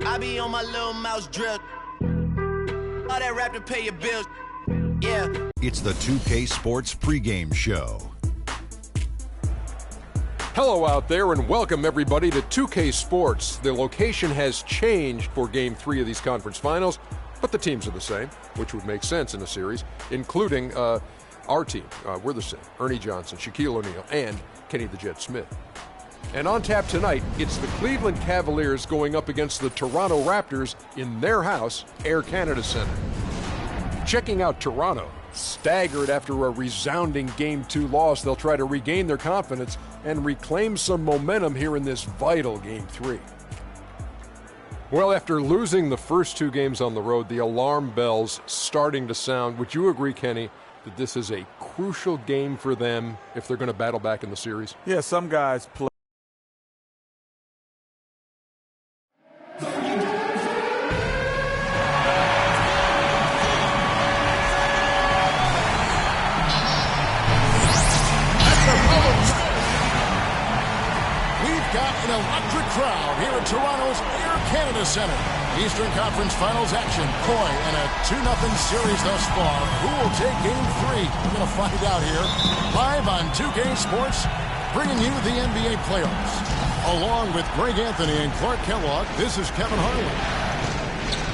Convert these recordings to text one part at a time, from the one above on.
I be on my little mouse drip. All that rap to pay your bills. Yeah. It's the 2K Sports pregame show. Hello out there and welcome everybody to 2K Sports. The location has changed for Game 3 of these conference finals, but the teams are the same, which would make sense in a series, including our team. We're the same. Ernie Johnson, Shaquille O'Neal, and Kenny the Jet Smith. And on tap tonight, it's the Cleveland Cavaliers going up against the Toronto Raptors in their house, Air Canada Centre. Checking out Toronto, staggered after a resounding Game 2 loss, they'll try to regain their confidence and reclaim some momentum here in this vital Game 3. Well, after losing the first two games on the road, the alarm bells starting to sound. Would you agree, Kenny, that this is a crucial game for them if they're going to battle back in the series? Yeah, some guys play. Electric crowd here at Toronto's Air Canada Centre. Eastern Conference Finals action. Coy and a 2-0 series thus far. Who will take Game 3? We're going to find out here. Live on 2K Sports, bringing you the NBA playoffs. Along with Greg Anthony and Clark Kellogg, this is Kevin Harlan.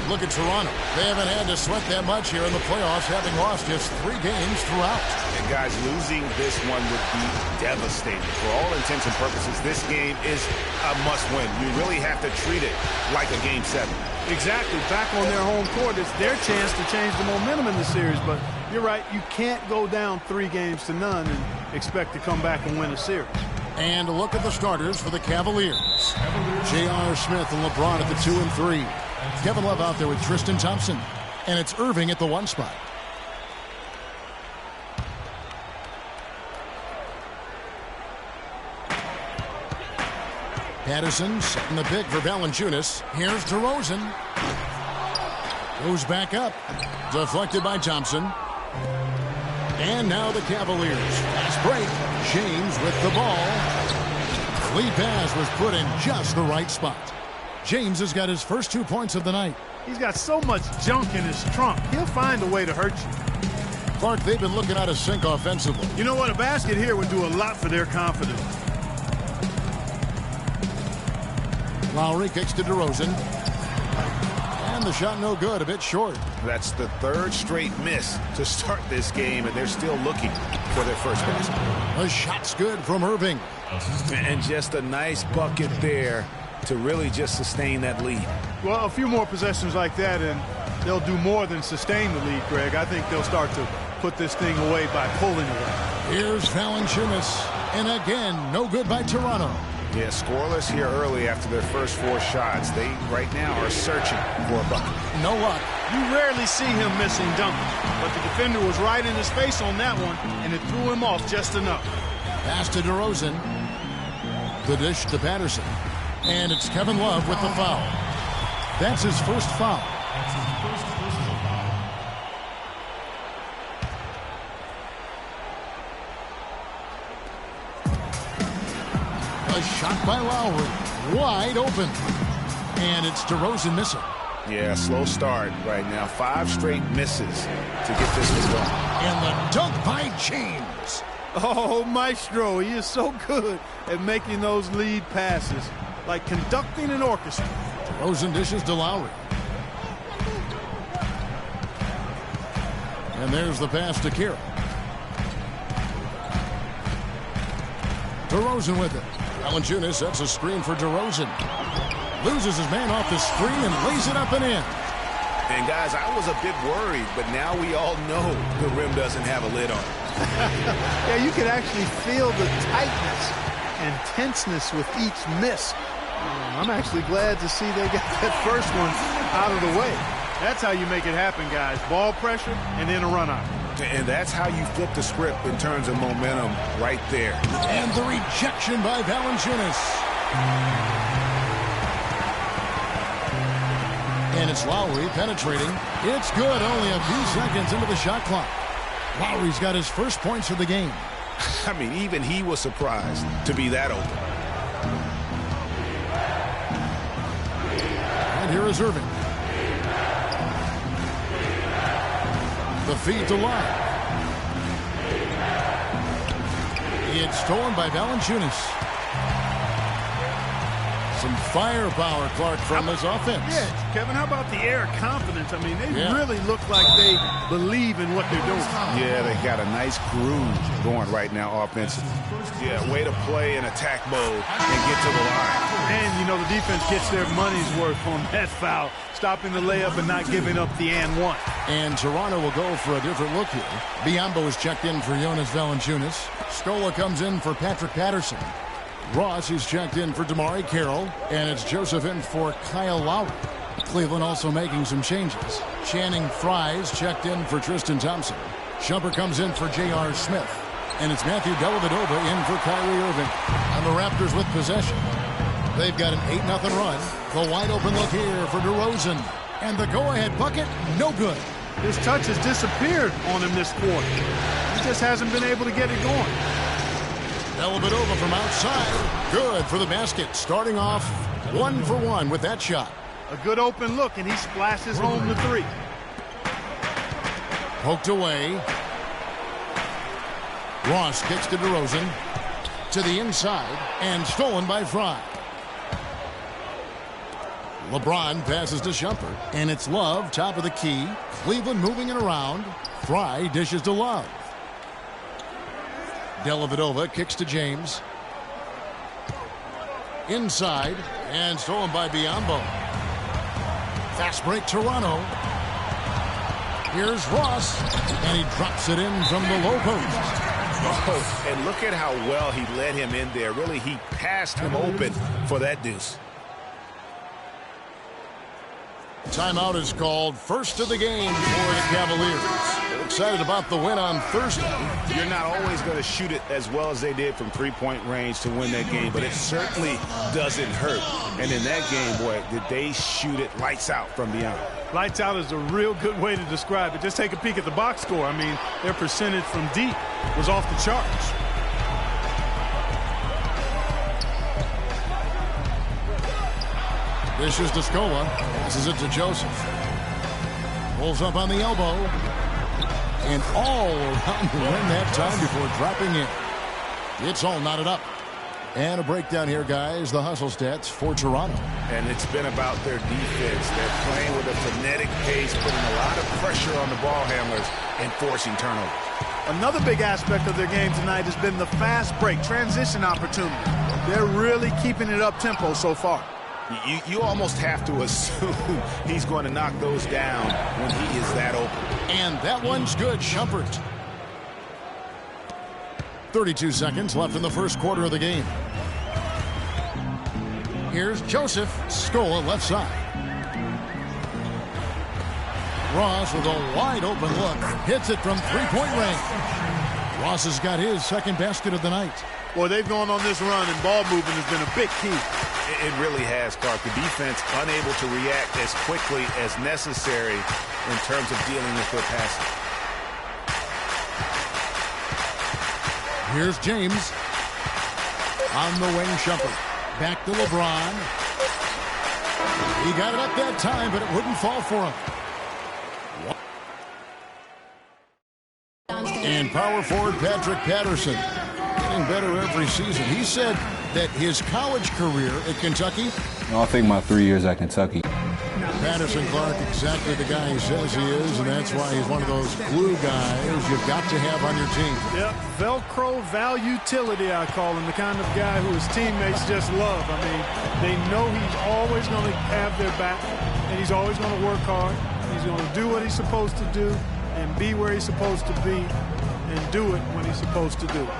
Look at Toronto. They haven't had to sweat that much here in the playoffs, having lost just 3 games throughout. And guys, losing this one would be devastating. For all intents and purposes, this game is a must-win. You really have to treat it like a Game 7. Exactly. Back on their home court, it's their chance to change the momentum in the series. But you're right, you can't go down 3 games to none and expect to come back and win a series. And a look at the starters for the Cavaliers. J.R. Smith and LeBron at the 2 and 3. Kevin Love out there with Tristan Thompson. And it's Irving at the 1 spot. Patterson setting the pick for Valanciunas. Here's DeRozan. Goes back up. Deflected by Thompson. And now the Cavaliers. Fast break. James with the ball. The lead pass was put in just the right spot. James has got his first 2 points of the night. He's got so much junk in his trunk. He'll find a way to hurt you. Clark, they've been looking out of sync offensively. You know what? A basket here would do a lot for their confidence. Lowry kicks to DeRozan. And the shot no good, a bit short. That's the 3rd straight miss to start this game, and they're still looking for their first basket. The shot's good from Irving. And just a nice bucket there to really just sustain that lead. Well, a few more possessions like that, and they'll do more than sustain the lead, Greg. I think they'll start to put this thing away by pulling away. Here's Valanciunas. And again, no good by Toronto. Yeah, scoreless here early after their first 4 shots. They, right now, are searching for a bucket. No luck. You rarely see him missing dunkers, but the defender was right in his face on that one, and it threw him off just enough. Pass to DeRozan. The dish to Patterson. And it's Kevin Love with the foul. That's his first foul. A shot by Lowry. Wide open. And it's DeRozan missing. Yeah, slow start right now. 5 straight misses to get this one going. And the dunk by James. Oh, Maestro, he is so good at making those lead passes. Like conducting an orchestra. DeRozan dishes to Lowry. And there's the pass to Kira. DeRozan with it. Valanciunas sets a screen for DeRozan. Loses his man off the screen and lays it up and in. And guys, I was a bit worried, but now we all know the rim doesn't have a lid on it. Yeah, you can actually feel the tightness and tenseness with each miss. I'm actually glad to see they got that first one out of the way. That's how you make it happen, guys. Ball pressure and then a run out. And that's how you flip the script in terms of momentum right there. And the rejection by Valanciunas. And it's Lowry penetrating. It's good, only a few seconds into the shot clock. Lowry's got his first points of the game. I mean, even he was surprised to be that open. And here is Irving. The feed to Love. It's stolen by Valanciunas. Some firepower, Clark, from his offense. Yeah, Kevin, how about the air of confidence? I mean, they really look like they believe in what they're doing. Yeah, they got a nice groove going right now offensively. Yeah, way to play in attack mode and get to the line. And, you know, the defense gets their money's worth on that foul, stopping the layup and not giving up the and one. And Toronto will go for a different look here. Biyombo is checked in for Jonas Valanciunas. Scola comes in for Patrick Patterson. Ross is checked in for Damari Carroll, and it's Joseph in for Kyle Lowry. Cleveland also making some changes. Channing Frye's checked in for Tristan Thompson. Shumpert comes in for J.R. Smith, and it's Matthew Dellavedova in for Kyrie Irving. And the Raptors with possession. They've got an 8-0 run. The wide open look here for DeRozan, and the go-ahead bucket, no good. His touch has disappeared on him this quarter. He just hasn't been able to get it going. Dellavedova from outside. Good for the basket. Starting off 1 for 1 with that shot. A good open look, and he splashes home the three. Poked away. Ross kicks to DeRozan. To the inside, and stolen by Frye. LeBron passes to Shumpert, and it's Love, top of the key. Cleveland moving it around. Frye dishes to Love. Dellavedova kicks to James. Inside, and stolen by Biyombo. Fast break, Toronto. Here's Ross, and he drops it in from the low post. Oh, and look at how well he led him in there. Really, he passed him open for that deuce. Timeout is called. First of the game for the Cavaliers. They're excited about the win on Thursday. You're not always going to shoot it as well as they did from three-point range to win that game, but it certainly doesn't hurt. And in that game, boy, did they shoot it lights out from beyond. Lights out is a real good way to describe it. Just take a peek at the box score. I mean, their percentage from deep was off the charts. This is Scola. Passes it to Joseph. Pulls up on the elbow. And all around the rim that time before dropping in. It's all knotted up. And a breakdown here, guys. The hustle stats for Toronto. And it's been about their defense. They're playing with a frenetic pace, putting a lot of pressure on the ball handlers and forcing turnovers. Another big aspect of their game tonight has been the fast break, transition opportunity. They're really keeping it up tempo so far. You almost have to assume he's going to knock those down when he is that open. And that one's good, Shumpert. 32 seconds left in the first quarter of the game. Here's Joseph. Scola left side. Ross with a wide open look. Hits it from three-point range. Ross has got his second basket of the night. Boy, they've gone on this run, and ball movement has been a big key. It really has, Clark. The defense unable to react as quickly as necessary in terms of dealing with their passing. Here's James. On the wing, Shumpert. Back to LeBron. He got it up that time, but it wouldn't fall for him. And power forward Patrick Patterson. Getting better every season. He said that his college career at Kentucky. I think my 3 years at Kentucky. Patterson, Clark, exactly the guy he says he is, and that's why he's one of those glue guys you've got to have on your team. Yep, Velcro Valutility, I call him, the kind of guy who his teammates just love. I mean, they know he's always going to have their back, and he's always going to work hard. He's going to do what he's supposed to do and be where he's supposed to be and do it when he's supposed to do it.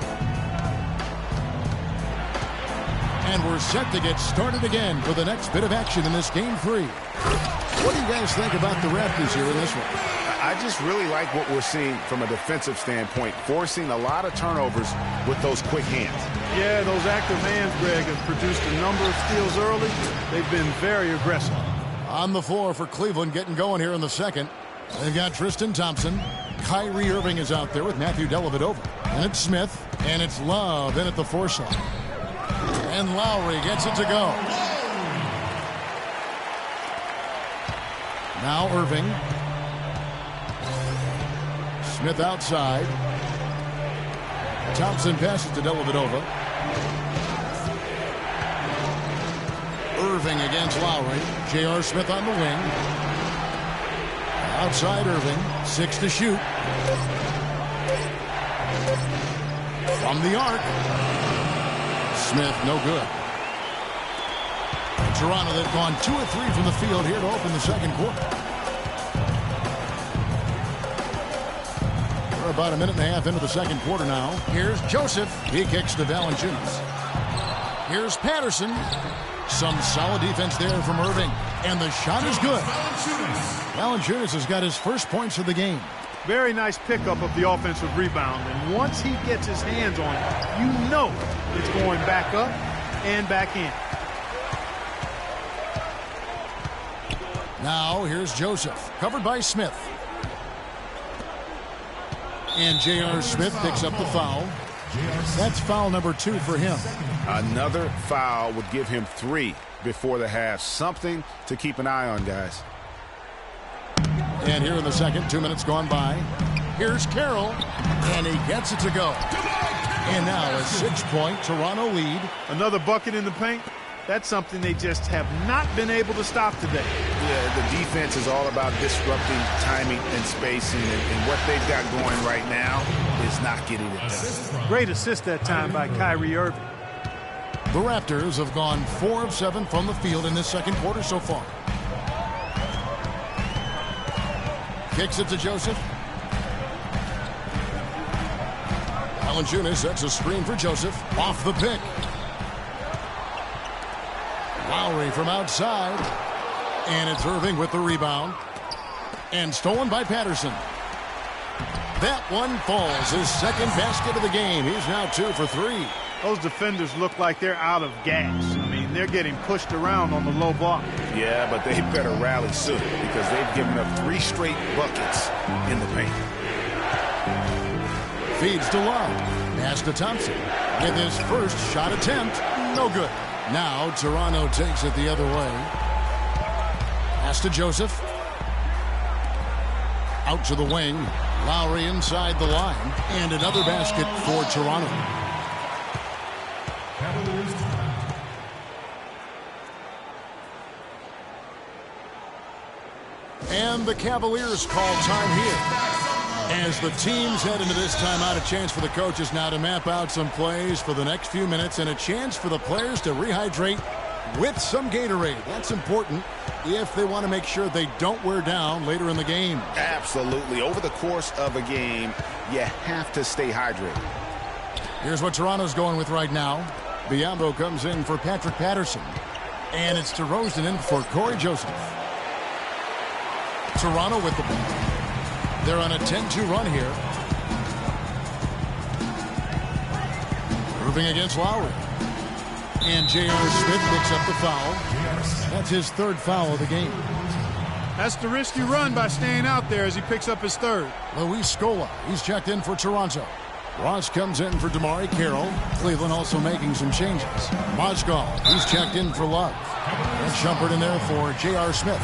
And we're set to get started again for the next bit of action in this game 3. What do you guys think about the Raptors here in this one? I just really like what we're seeing from a defensive standpoint, forcing a lot of turnovers with those quick hands. Yeah, those active hands, Greg, have produced a number of steals early. They've been very aggressive. On the floor for Cleveland, getting going here in the second. They've got Tristan Thompson. Kyrie Irving is out there with Matthew Dellavedova. And it's Smith. And it's Love in at the 4 slot. And Lowry gets it to go. Now Irving. Smith outside. Thompson passes to Dellavedova. Irving against Lowry. J.R. Smith on the wing. Outside Irving. 6 to shoot. From the arc. Smith, no good. Toronto, they've gone 2 of 3 from the field here to open the second quarter. We're about a minute and a half into the second quarter now. Here's Joseph. He kicks to Valanciunas. Here's Patterson. Some solid defense there from Irving. And the shot is good. Valanciunas has got his first points of the game. Very nice pickup of the offensive rebound. And once he gets his hands on it, you know it's going back up and back in. Now here's Joseph. Covered by Smith. And J.R. Smith picks up the foul. That's foul number 2 for him. Another foul would give him 3 before the half. Something to keep an eye on, guys. And here in the second, 2 minutes gone by. Here's Carroll, and he gets it to go. And now a 6-point Toronto lead. Another bucket in the paint. That's something they just have not been able to stop today. Yeah, the defense is all about disrupting timing and spacing, and what they've got going right now is not getting it done. Great assist that time by Kyrie Irving. The Raptors have gone 4 of 7 from the field in this second quarter so far. Kicks it to Joseph. Valanciunas sets a screen for Joseph. Off the pick. Lowry from outside. And it's Irving with the rebound. And stolen by Patterson. That one falls. His second basket of the game. He's now 2 for 3. Those defenders look like they're out of gas. I mean, they're getting pushed around on the low block. Yeah, but they better rally soon because they've given up 3 straight buckets in the paint. Feeds to Love. Pass to Thompson. With his first shot attempt. No good. Now Toronto takes it the other way. Pass to Joseph. Out to the wing. Lowry inside the line. And another basket for Toronto. And the Cavaliers call time here. As the teams head into this timeout, a chance for the coaches now to map out some plays for the next few minutes and a chance for the players to rehydrate with some Gatorade. That's important if they want to make sure they don't wear down later in the game. Absolutely. Over the course of a game, you have to stay hydrated. Here's what Toronto's going with right now. Biyombo comes in for Patrick Patterson. And it's DeRozan in for Corey Joseph. Toronto with the ball. They're on a 10-2 run here. Irving against Lowry. And J.R. Smith picks up the foul. That's his 3rd foul of the game. That's the risky run by staying out there as he picks up his 3rd. Luis Scola, he's checked in for Toronto. Ross comes in for DeMar Carroll. Cleveland also making some changes. Mozgov, he's checked in for Love. And Shumpert in there for J.R. Smith.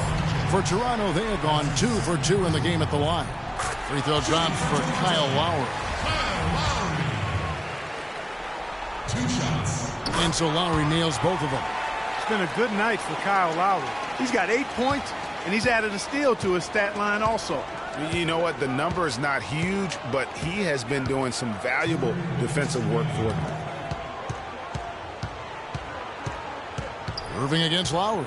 For Toronto, they have gone 2 for 2 in the game at the line. Free throw drops for Kyle Lowry. 2 shots. And so Lowry nails both of them. It's been a good night for Kyle Lowry. He's got 8 points, and he's added a steal to his stat line also. You know what? The number is not huge, but he has been doing some valuable defensive work for them. Irving against Lowry.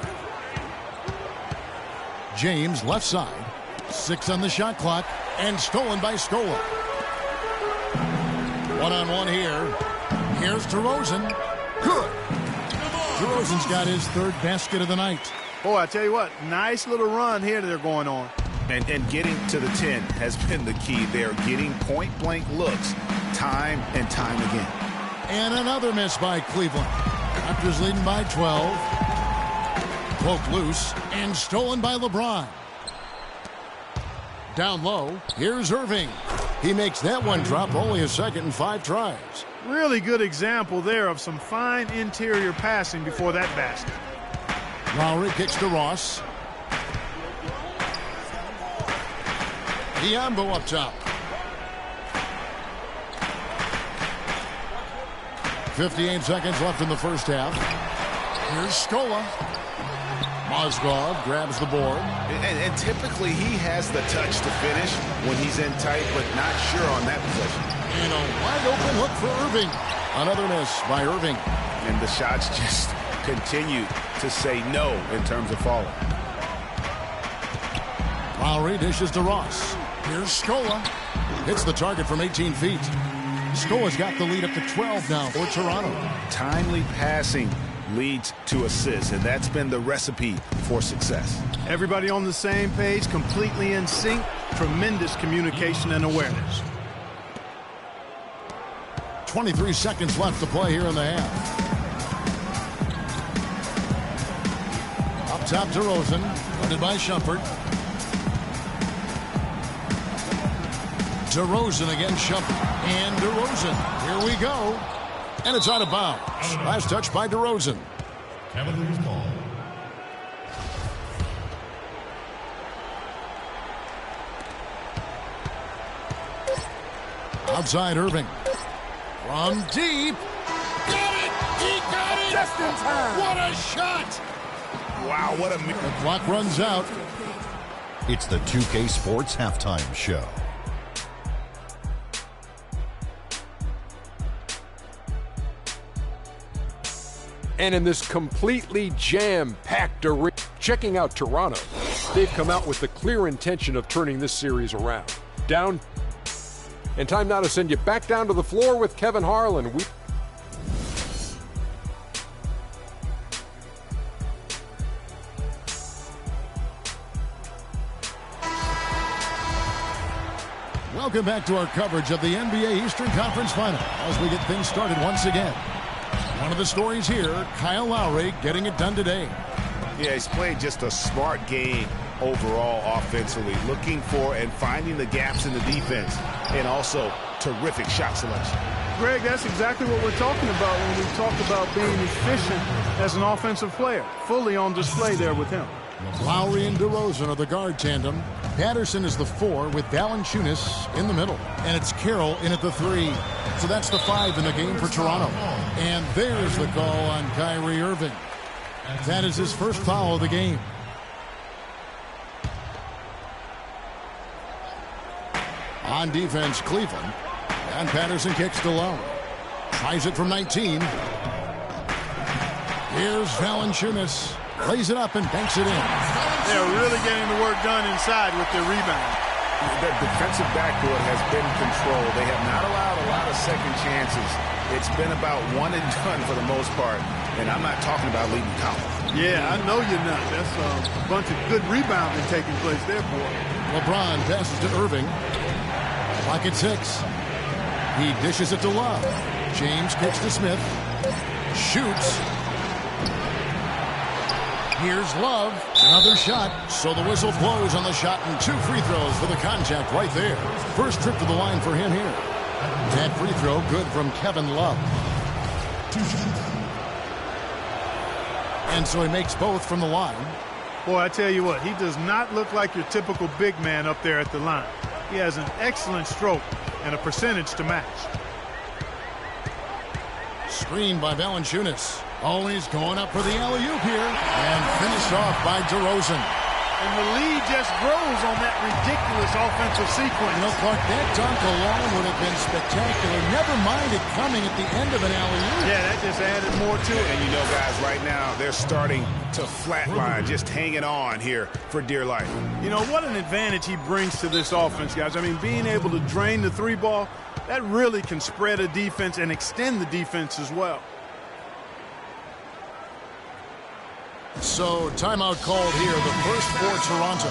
James left side. 6 on the shot clock. And stolen by Scola. One-on-one here. Here's DeRozan. Good. DeRozan's got his 3rd basket of the night. Boy, I tell you what, nice little run here that they're going on. And getting to the 10 has been the key. They're getting point-blank looks time and time again. And another miss by Cleveland. Raptors leading by 12. Poked loose and stolen by LeBron. Down low, here's Irving. He makes that one drop, only a 2nd and 5 tries. Really good example there of some fine interior passing before that basket. Lowry kicks to Ross. Diambo up top. 58 seconds left in the first half. Here's Scola. Mozgov grabs the board. And typically he has the touch to finish when he's in tight, but not sure on that possession. And a wide open look for Irving. Another miss by Irving. And the shots just continue to say no in terms of falling. Lowry dishes to Ross. Here's Scola. Hits the target from 18 feet. Scola's got the lead up to 12 now for Toronto. Timely passing leads to assists, and that's been the recipe for success. Everybody on the same page, completely in sync. Tremendous communication and awareness. 23 seconds left to play here in the half. Up top to Rosen. Funded by Shumpert. DeRozan against Shumpert. And DeRozan. Here we go. And it's out of bounds. Last touch by DeRozan. Cavaliers ball. Outside Irving. From deep. Got it! He got it! Just in time. What a shot! Wow, what a... The clock runs out. It's the 2K Sports Halftime Show. And in this completely jam-packed arena, checking out Toronto, they've come out with the clear intention of turning this series around. Down, and time now to send you back down to the floor with Kevin Harlan. Welcome back to our coverage of the NBA Eastern Conference Final as we get things started once again. One of the stories here, Kyle Lowry getting it done today. Yeah, he's played just a smart game overall offensively, looking for and finding the gaps in the defense, and also terrific shot selection. Greg, that's exactly what we're talking about when we talk about being efficient as an offensive player. Fully on display there with him. Lowry and DeRozan are the guard tandem. Patterson is the 4 with Valanciunas in the middle. And it's Carroll in at the 3. So that's the 5 in the game for Toronto. And there's the call on Kyrie Irving. That is his first foul of the game. On defense, Cleveland. And Patterson kicks to Lowry. Tries it from 19. Here's Valanciunas. Lays it up and banks it in. They're really getting the work done inside with their rebound. The defensive backcourt has been controlled. They have not allowed a lot of second chances. It's been about one and done for the most part. And I'm not talking about leading Collins. Yeah, I know you're not. That's a bunch of good rebounding taking place there, boy. LeBron passes to Irving. Clock at 6. He dishes it to Love. James kicks to Smith. Shoots. Here's Love. Another shot. So the whistle blows on the shot and 2 free throws for the contact right there. First trip to the line for him here. That free throw good from Kevin Love. And so he makes both from the line. Boy, I tell you what, he does not look like your typical big man up there at the line. He has an excellent stroke and a percentage to match. Screened by Valanciunas. Always going up for the alley-oop here. And finished off by DeRozan. And the lead just grows on that ridiculous offensive sequence. You know, Clark, that dunk alone would have been spectacular. Never mind it coming at the end of an alley-oop. Yeah, that just added more to it. And you know, guys, right now, they're starting to flatline, just hanging on here for dear life. You know, what an advantage he brings to this offense, guys. I mean, being able to drain the 3-ball, that really can spread a defense and extend the defense as well. So, timeout called here, the first for Toronto.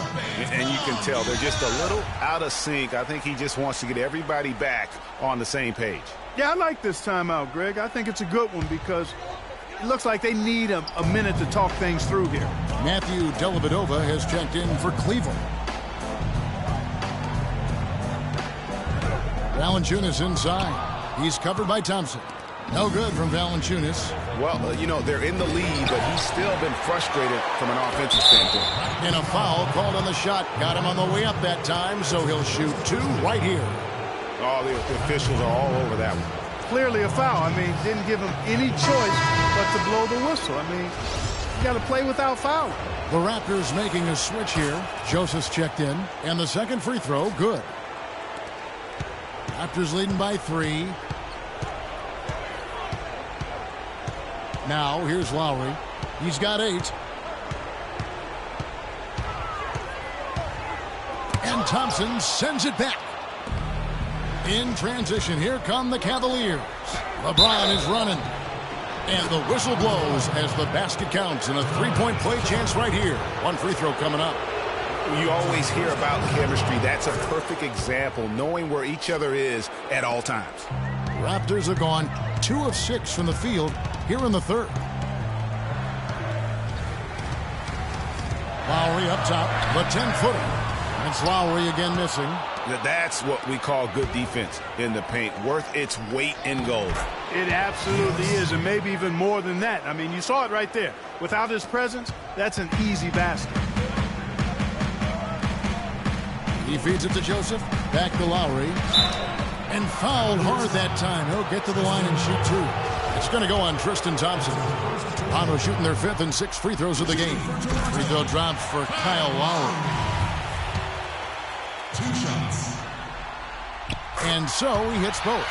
And you can tell they're just a little out of sync. I think he just wants to get everybody back on the same page. Yeah, I like this timeout, Greg. I think it's a good one because it looks like they need a minute to talk things through here. Matthew Dellavedova has checked in for Cleveland. Valanciunas inside. He's covered by Thompson. No good from Valanciunas. Well, you know, they're in the lead, but he's still been frustrated from an offensive standpoint. And a foul called on the shot. Got him on the way up that time, so he'll shoot 2 right here. Oh, the officials are all over that one. Clearly a foul. I mean, didn't give him any choice but to blow the whistle. I mean, you got to play without fouling. The Raptors making a switch here. Joseph's checked in, and the second free throw, good. Raptors leading by 3. Now, here's Lowry. He's got 8. And Thompson sends it back. In transition, here come the Cavaliers. LeBron is running. And the whistle blows as the basket counts, and a 3-point play chance right here. 1 free throw coming up. You always hear about chemistry. That's a perfect example, knowing where each other is at all times. Raptors are gone 2 of 6 from the field here in the third. Lowry up top, the 10-footer. It's Lowry again missing. That's what we call good defense in the paint, worth its weight in gold. It absolutely is, and maybe even more than that. I mean, you saw it right there. Without his presence, that's an easy basket. He feeds it to Joseph. Back to Lowry. And fouled hard that time. He'll get to the line and shoot 2. It's going to go on Tristan Thompson. Toronto shooting their 5th and 6th free throws of the game. Free throw drops for Kyle Lowry. 2 shots. And so he hits both.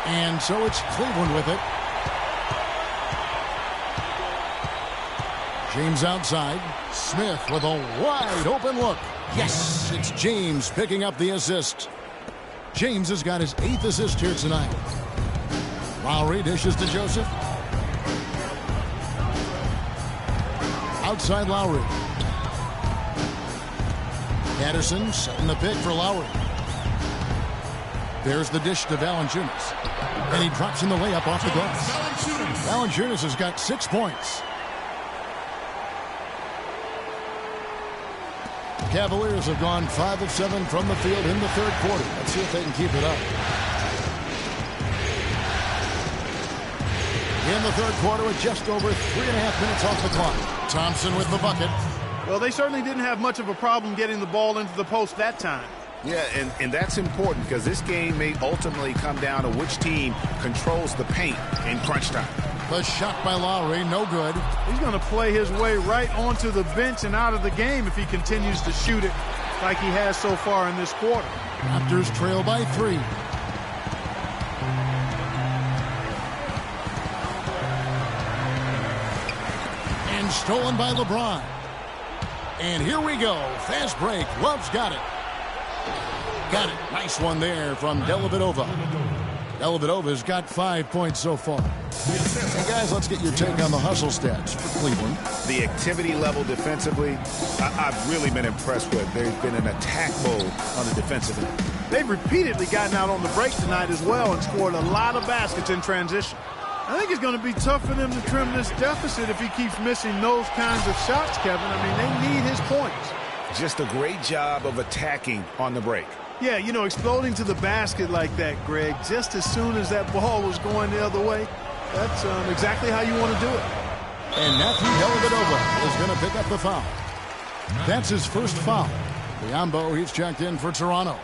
And so it's Cleveland with it. James outside. Smith with a wide open look. Yes, it's James picking up the assist. James has got his 8th assist here tonight. Lowry dishes to Joseph. Outside Lowry. Patterson setting the pick for Lowry. There's the dish to Valanciunas. And he drops in the layup off the glass. Valanciunas has got 6 points. The Cavaliers have gone 5 of 7 from the field in the third quarter. Let's see if they can keep it up. In the third quarter with just over 3.5 minutes off the clock. Thompson with the bucket. Well, they certainly didn't have much of a problem getting the ball into the post that time. Yeah, and that's important because this game may ultimately come down to which team controls the paint in crunch time. The shot by Lowry, no good. He's going to play his way right onto the bench and out of the game if he continues to shoot it like he has so far in this quarter. Raptors trail by 3. And stolen by LeBron. And here we go. Fast break. Love's got it. Got it. Nice one there from Dellavedova. Dellavedova's got 5 points so far. Hey guys, let's get your take on the hustle stats for Cleveland. The activity level defensively, I've really been impressed with. There's been an attack mode on the defensive end. They've repeatedly gotten out on the break tonight as well and scored a lot of baskets in transition. I think it's going to be tough for them to trim this deficit if he keeps missing those kinds of shots, Kevin. I mean, they need his points. Just a great job of attacking on the break. Yeah, you know, exploding to the basket like that, Greg, just as soon as that ball was going the other way, that's exactly how you want to do it. And Matthew Dellavedova is going to pick up the foul. That's his first foul. Biombo, he's checked in for Toronto.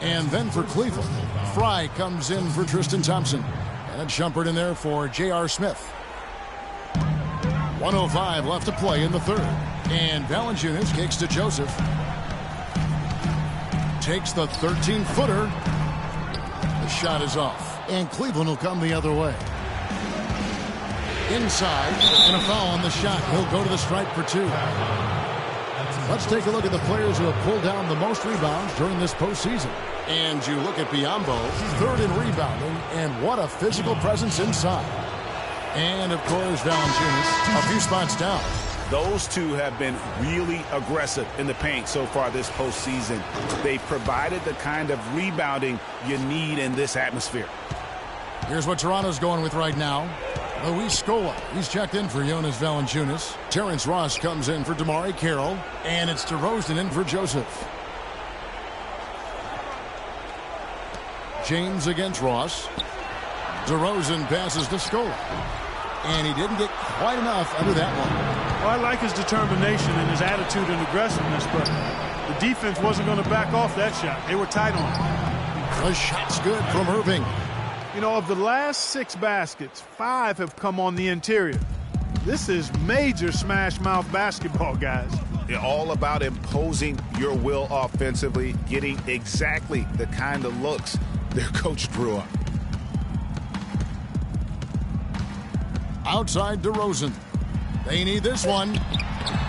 And then for Cleveland, Fry comes in for Tristan Thompson. And it's Shumpert in there for J.R. Smith. 1:05 left to play in the third. And Valanciunas kicks to Joseph. Takes the 13-footer. The shot is off. And Cleveland will come the other way. Inside, and a foul on the shot. He'll go to the stripe for 2. Let's take a look at the players who have pulled down the most rebounds during this postseason. And you look at Biombo, 3rd in rebounding, and what a physical presence inside. And, of course, Valanciunas, a few spots down. Those two have been really aggressive in the paint so far this postseason. They've provided the kind of rebounding you need in this atmosphere. Here's what Toronto's going with right now. Luis Scola, he's checked in for Jonas Valanciunas. Terrence Ross comes in for DeMar Carroll. And it's DeRozan in for Joseph. James against Ross. DeRozan passes to Scola. And he didn't get quite enough under that one. Well, I like his determination and his attitude and aggressiveness, but the defense wasn't going to back off that shot. They were tight on it. The shot's good from Irving. You know, of the last 6 baskets, 5 have come on the interior. This is major smash mouth basketball, guys. All about imposing your will offensively, getting exactly the kind of looks their coach drew up. Outside DeRozan. They need this one.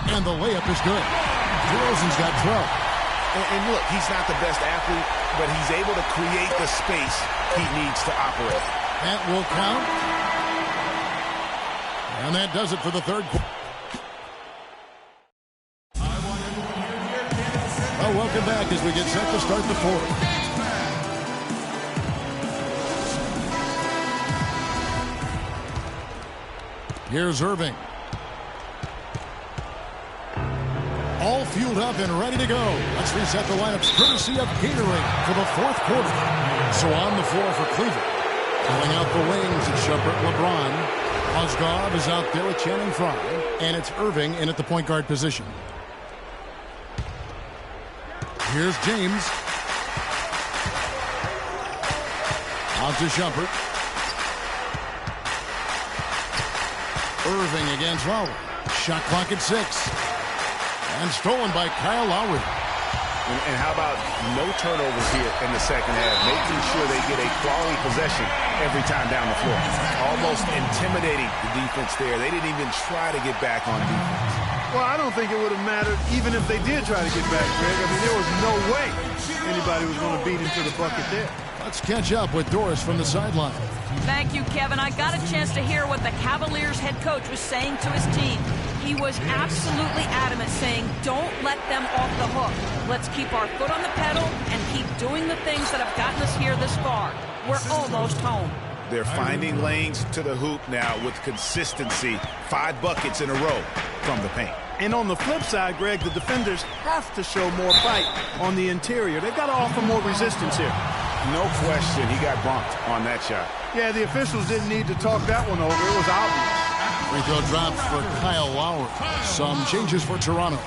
And the layup is good. DeRozan's got 12. And look, he's not the best athlete, but he's able to create the space he needs to operate. That will count. And that does it for the third quarter. Well, welcome back as we get set to start the fourth. Here's Irving. All fueled up and ready to go. Let's reset the lineups courtesy of Gatorade for the fourth quarter. So on the floor for Cleveland. Filling out the wings at Shumpert, LeBron. Mozgov is out there with Channing Frye. And it's Irving in at the point guard position. Here's James. Out to Shumpert. Irving against Lowry. Shot clock at 6. And stolen by Kyle Lowry. And how about no turnovers here in the second half, making sure they get a quality possession every time down the floor. Almost intimidating the defense there. They didn't even try to get back on defense. Well, I don't think it would have mattered even if they did try to get back, Greg. I mean, there was no way anybody was going to beat him to the bucket there. Let's catch up with Doris from the sideline. Thank you, Kevin. I got a chance to hear what the Cavaliers head coach was saying to his team. He was absolutely adamant, saying, don't let them off the hook. Let's keep our foot on the pedal and keep doing the things that have gotten us here this far. We're almost home. They're finding lanes to the hoop now with consistency. 5 buckets in a row from the paint. And on the flip side, Greg, the defenders have to show more fight on the interior. They've got to offer more resistance here. No question, he got bumped on that shot. Yeah, the officials didn't need to talk that one over. It was obvious. Free throw dropped for Kyle Lowry. Some changes for Toronto.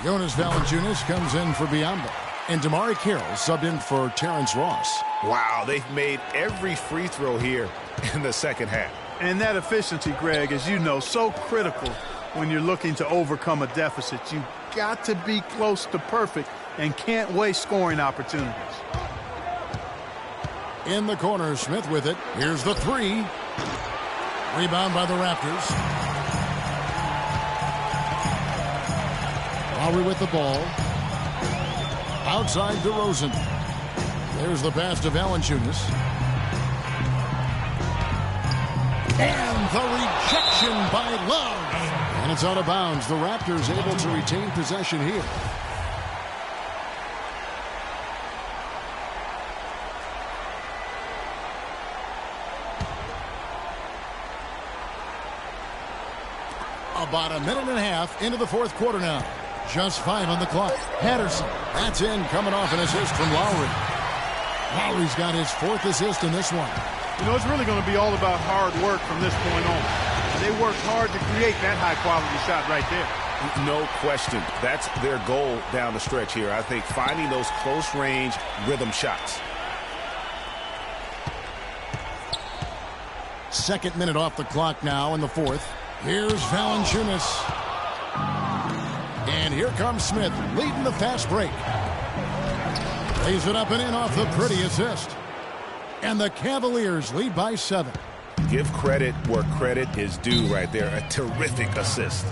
Jonas Valanciunas comes in for Biyombo. And Damari Carroll subbed in for Terrence Ross. Wow, they've made every free throw here in the second half. And that efficiency, Greg, as you know, so critical when you're looking to overcome a deficit. You've got to be close to perfect and can't waste scoring opportunities. In the corner, Smith with it. Here's the 3. Rebound by the Raptors. Lowry with the ball. Outside DeRozan. There's the pass to Valanciunas. And the rejection by Love. And it's out of bounds. The Raptors able to retain possession here. About a minute and a half into the fourth quarter now. Just 5 on the clock. Patterson, that's in, coming off an assist from Lowry. Lowry's got his 4th assist in this one. You know, it's really going to be all about hard work from this point on. They worked hard to create that high-quality shot right there. No question. That's their goal down the stretch here. I think finding those close-range rhythm shots. 2nd minute off the clock now in the 4th. Here's Valanciunas. And here comes Smith, leading the fast break. Lays it up and in off the pretty assist. And the Cavaliers lead by 7. Give credit where credit is due right there. A terrific assist.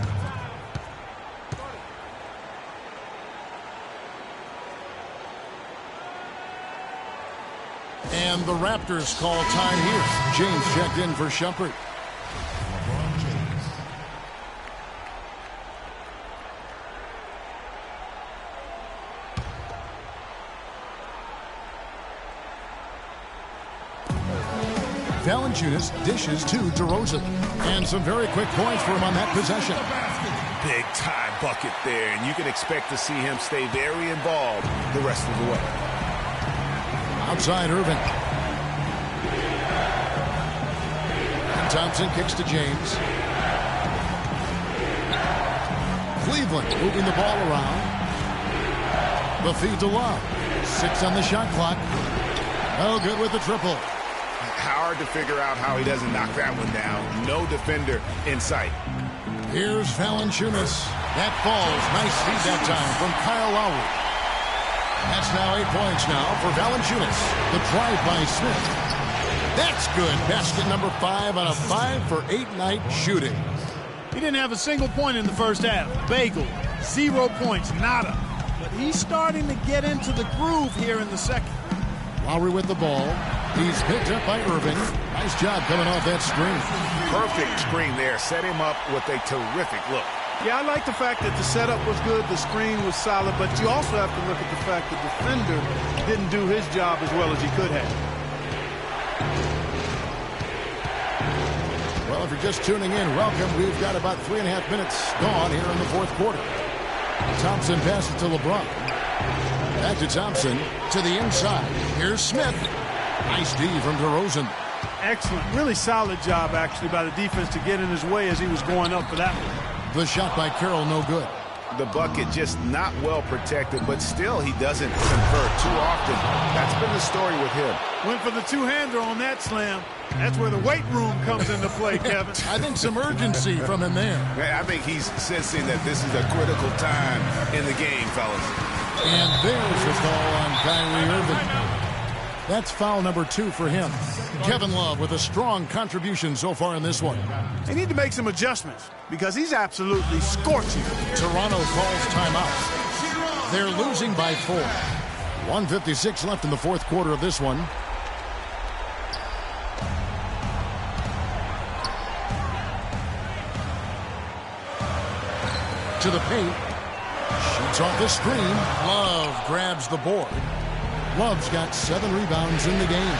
And the Raptors call time here. James checked in for Shumpert. Valanciunas dishes to DeRozan. And some very quick points for him on that possession. Big time bucket there, and you can expect to see him stay very involved the rest of the way. Outside Irving. Thompson kicks to James. Cleveland moving the ball around. The feed to Love. 6 on the shot clock. No good with the triple. Hard to figure out how he doesn't knock that one down. No defender in sight. Here's Valanciunas. That falls. Nice feed that time from Kyle Lowry. That's now 8 points now for Valanciunas. The drive by Smith. That's good. Basket number 5 on a 5-for-8 night shooting. He didn't have a single point in the first half. Bagel. 0 points. Nada. But he's starting to get into the groove here in the second. Lowry with the ball. He's picked up by Irving. Nice job coming off that screen. Perfect screen there. Set him up with a terrific look. Yeah, I like the fact that the setup was good, the screen was solid, but you also have to look at the fact the defender didn't do his job as well as he could have. Well, if you're just tuning in, welcome. We've got about 3.5 minutes gone here in the fourth quarter. Thompson passes to LeBron. Back to Thompson to the inside. Here's Smith. Nice D from DeRozan. Excellent. Really solid job, actually, by the defense to get in his way as he was going up for that one. The shot by Carroll, no good. The bucket just not well protected, but still he doesn't convert too often. That's been the story with him. Went for the two-hander on that slam. That's where the weight room comes into play, Kevin. I think some urgency from him there. I think he's sensing that this is a critical time in the game, fellas. And there's the call on Kyrie Irving. That's foul number 2 for him. Kevin Love with a strong contribution so far in this one. They need to make some adjustments because he's absolutely scorching. Toronto calls timeout. They're losing by 4. 1:56 left in the fourth quarter of this one. To the paint. Shoots off the screen. Love grabs the board. Love's got 7 rebounds in the game.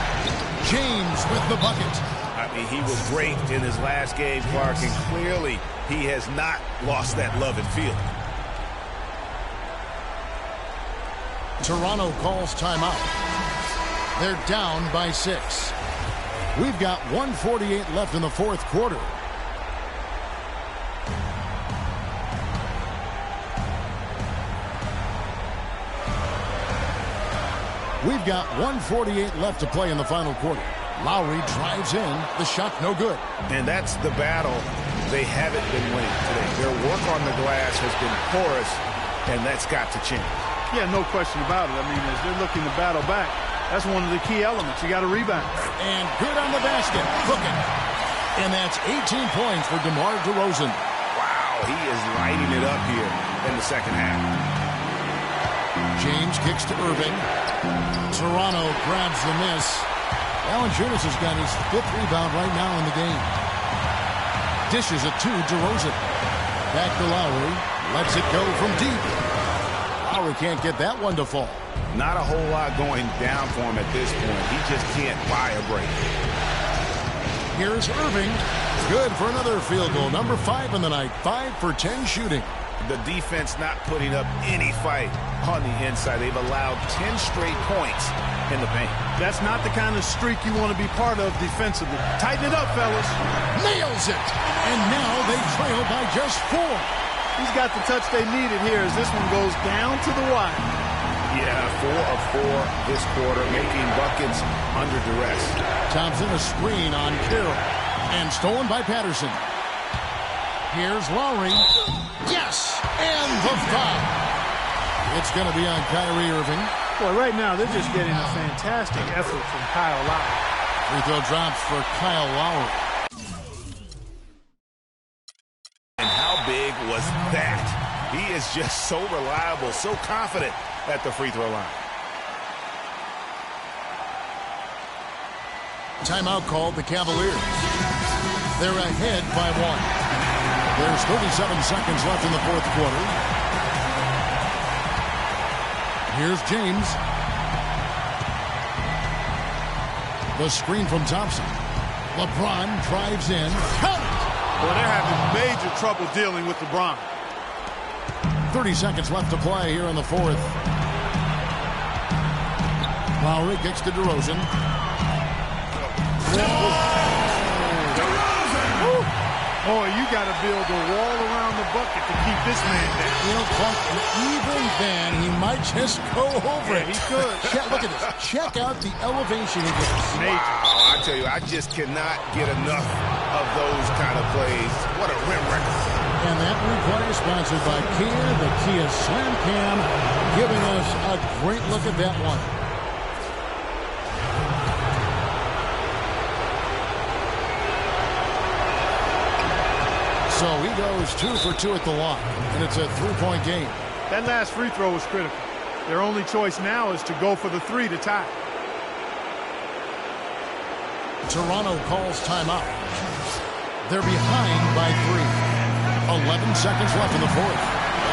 James with the bucket. I mean, he was great in his last game, Clark, and clearly he has not lost that love and feel. Toronto calls timeout. They're down by 6. We've got 1:48 left in the fourth quarter. We've got 1:48 left to play in the final quarter. Lowry drives in. The shot no good. And that's the battle they haven't been winning today. Their work on the glass has been porous, and that's got to change. Yeah, no question about it. I mean, as they're looking to battle back, that's one of the key elements. You got to rebound. And good on the basket. Cooking. And that's 18 points for DeMar DeRozan. Wow, he is lighting it up here in the second half. James kicks to Irving. Toronto grabs the miss. Valanciunas has got his 5th rebound right now in the game. Dishes it to DeRozan. Back to Lowry. Lets it go from deep. Lowry can't get that one to fall. Not a whole lot going down for him at this point. He just can't buy a break. Here's Irving. Good for another field goal. Number 5 in the night. 5 for 10 shooting. The defense not putting up any fight on the inside. They've allowed 10 straight points in the paint. That's not the kind of streak you want to be part of defensively. Tighten it up, fellas. Nails it. And now they trail by just 4. He's got the touch they needed here as this one goes down to the wire. Yeah, 4 of 4 this quarter, making buckets under duress. Thompson a screen on Carroll. And stolen by Patterson. Here's Lowry. Yes! And the foul. It's going to be on Kyrie Irving. Boy, right now they're just getting a fantastic effort from Kyle Lowry. Free throw drops for Kyle Lowry. And how big was that? He is just so reliable, so confident at the free throw line. Timeout called the Cavaliers. They're ahead by 1. There's 37 seconds left in the fourth quarter. Here's James. The screen from Thompson. LeBron drives in. Count it! Well, they're having major trouble dealing with LeBron. 30 seconds left to play here in the fourth. Lowry kicks to DeRozan. Boy, you got to build a wall around the bucket to keep this man down. You know, Clark, even then, he might just go over it. He could. Look at this. Check out the elevation he gets. Major. Oh, I tell you, I just cannot get enough of those kind of plays. What a rim record. And that replay is sponsored by Kia, the Kia Slam Cam, giving us a great look at that one. So he goes 2 for 2 at the line, and it's a 3-point game. That last free throw was critical. Their only choice now is to go for the 3 to tie. Toronto calls timeout. They're behind by 3. 11 seconds left in the fourth.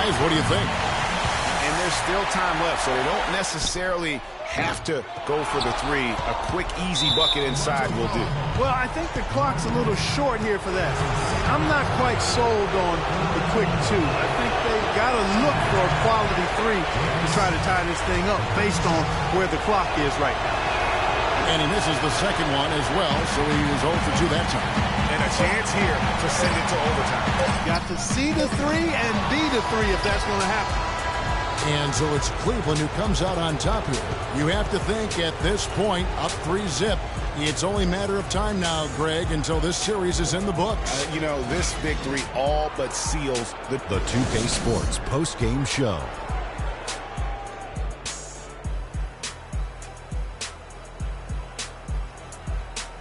Guys, what do you think? And there's still time left, so they don't necessarily have to go for the 3. A quick, easy bucket inside will do. Well, I think the clock's a little short here for that. I'm not quite sold on the quick 2. I think they've got to look for a quality 3 to try to tie this thing up based on where the clock is right now. And he misses the second one as well, so he was 0 for 2 that time. And a chance here to send it to overtime. Got to see the 3 and be the 3 if that's going to happen. And so it's Cleveland who comes out on top here. You have to think at this point, up 3-zip. It's only a matter of time now, Greg, until this series is in the books. You know, this victory all but seals the 2K Sports post-game show.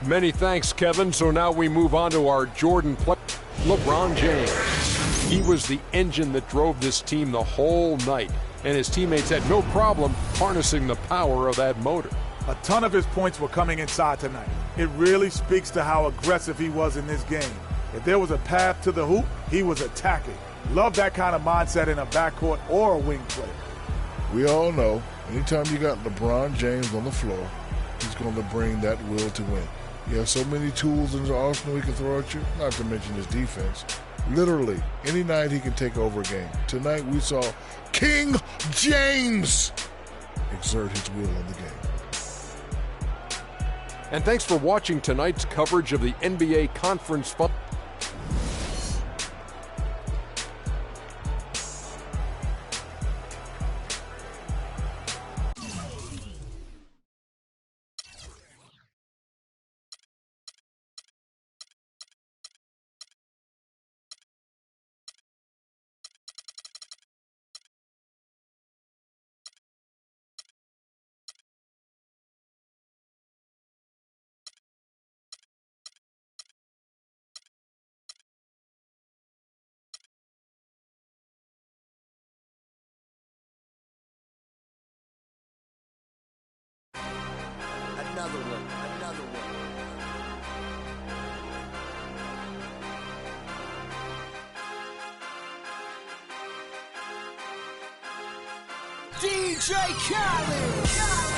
Many thanks, Kevin. So now we move on to our Jordan play. LeBron James. He was the engine that drove this team the whole night, and his teammates had no problem harnessing the power of that motor. A ton of his points were coming inside tonight. It really speaks to how aggressive he was in this game. If there was a path to the hoop, he was attacking. Love that kind of mindset in a backcourt or a wing player. We all know anytime you got LeBron James on the floor, he's going to bring that will to win. He has so many tools in his arsenal he can throw at you, not to mention his defense. Literally, any night he can take over a game. Tonight we saw King James exert his will in the game. And thanks for watching tonight's coverage of the NBA Conference Finals. Another one. DJ Khaled.